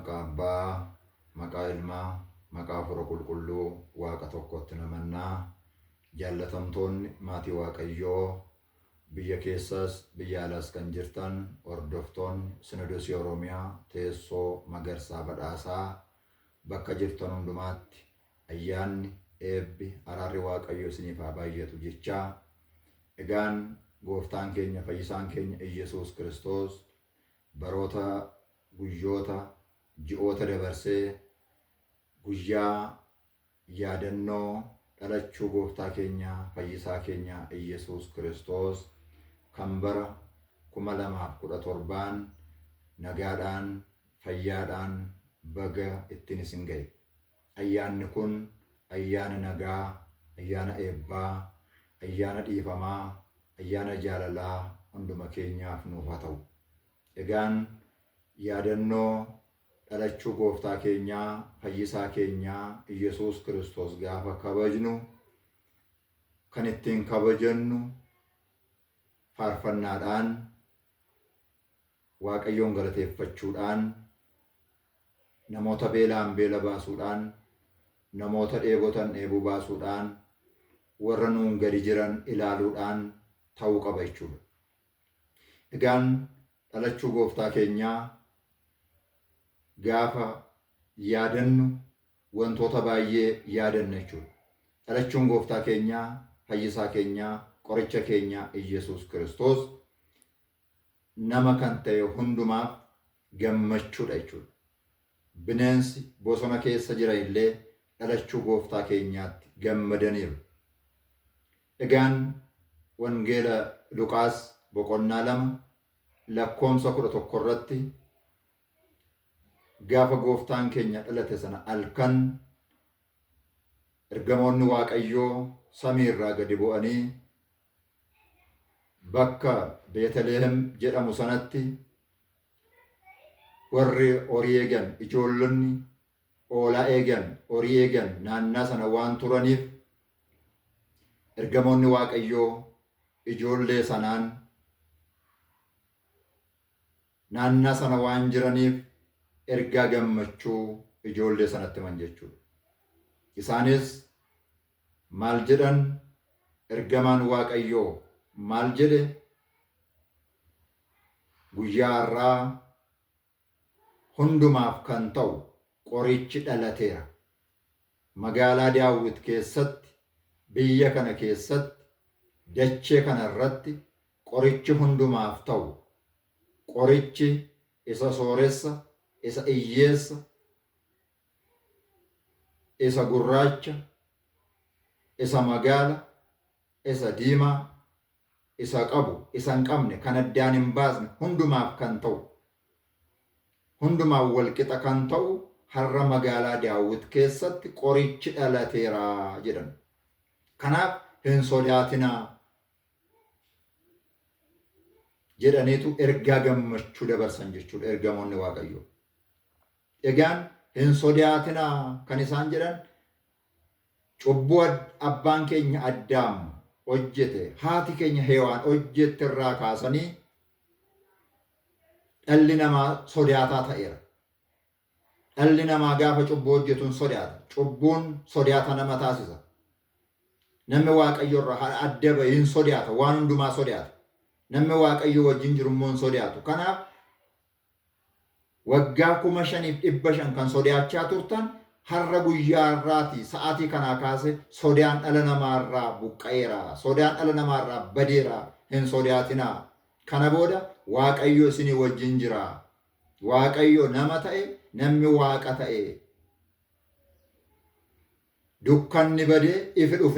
Maqaa Abbaa, maqaa Ilmaa, maqaa Hafuura Qulqulluu Waaqa tokkotti namannaa. Jaallatamtoonni maatii Waaqayyoo biyya keessas biyya alaas kan jirtan hordoftoonni Sinodosii Oromiyaa teessoo Magarsaa Badhaasaa bakka jirtan hundumaatti ayyaanni eebbi araarri Waaqayyoo isiniif haa baay'atu jechaa. Egaan gooftaan keenya fayyisaan keenya Iyesuus Kiristoos baroota guyyoota ji'oota dabarsee guyyaa yaadannoo dhalachuu gooftaa keenya fayyisaa keenya Iyesuus Kiristoos kan bara 2017 nagaadhaan fayyaadhaan baga ittiin isin ga'e. Ayyaanni kun ayyaana nagaa, ayyaana eebbaa, ayyaana dhiifamaa, ayyaana jaalalaa hunduma keenyaaf nuuf haa ta'u. Egaan yaadannoo dhalachuu gooftaa keenyaa fayyisaa keenyaa Iyesuus Kiristoos gaafa kabajnu kan ittiin kabajannu faarfannaadhaan Waaqayyoon galateeffachuudhaan namoota beelaan beela baasuudhaan namoota dheebotan dheebuu baasuudhaan warra nuun gadi jiran ilaaluudhaan ta'uu qaba jechuudha. Egaan dhalachuu gooftaa keenyaa gaafa yaadannu wantoota baay'ee yaadanna jechuudha. Dhalachuun gooftaa keenyaa fayyisaa keenyaa qoricha keenyaa Iyesuus Kiristoos nama kan ta'e hundumaaf gammachuudha jechuudha. Bineensi bosona keessa jiran illee dhalachuu gooftaa keenyaatti gammadaniiru. Egaan wangeela Luqaas boqonnaa 2 lakkoomsa 11 irratti gaafa gooftaan keenya dhalate sana halkan ergamoonni Waaqayyoo samii irraa gadi bu'anii bakka Beetlehem jedhamu sanatti warri horii eegan ijoollonni hoolaa eegan horii eegan naannaa sana waan turaniif ergamoonni Waaqayyoo ijoollee sanaan naannaa sana waan jiraniif ergaa gammachuu ijoollee sanatti himan jechuudha. Isaanis maal jedhan? Ergamaan Waaqayyoo maal jedhe? Guyyaa har'aa hundumaaf kan ta'u qorichi dhalateera. Magaalaa Daawit keessatti, biyya kana keessatti, dachee kana irratti qorichi hundumaaf ta'u, qorichi isa sooressa, isa hiyyeessa, isa gurraacha, isa magaala, isa diimaa, isa qabu, isa hin qabne, kan addaan hin baasne hundumaaf kan ta'u, hundumaaf walqixa kan ta'u har'a magaalaa Daawit keessatti qorichi dhalateera jedhan. Kanaaf hin sodaatinaa jedhaniitu ergaa gammachuu dabarsan jechuudha ergamoonni Waaqayyoo. Egaan hin sodaatinaa kan isaan jedhan cubbuu abbaan keenya Addaam hojjete, haati keenya Hewaan hojjette irraa kaasanii dhalli namaa sodaataa ta'eera. Dhalli namaa gaafa cubbuu hojjetuun sodaata. Cubbuun sodaata nama taasisa. Namni Waaqayyo irraa adda ba'e hin sodaata, waan hundumaa sodaata. Namni Waaqayyo wajjin jiru immoo hin sodaatu. Kanaaf waggaa 5,500 kan sodaachaa turtan har'a guyyaa har'aati sa'aatii kanaa kaase sodaan dhala namaarraa buqqa'eera. Sodaan dhala namaarraa badeera. Hin sodaatinaa. Kana booda Waaqayyo isinii wajjin jira. Waaqayyo nama ta'e, namni Waaqa ta'e. Dukkanni badee ifi dhufe.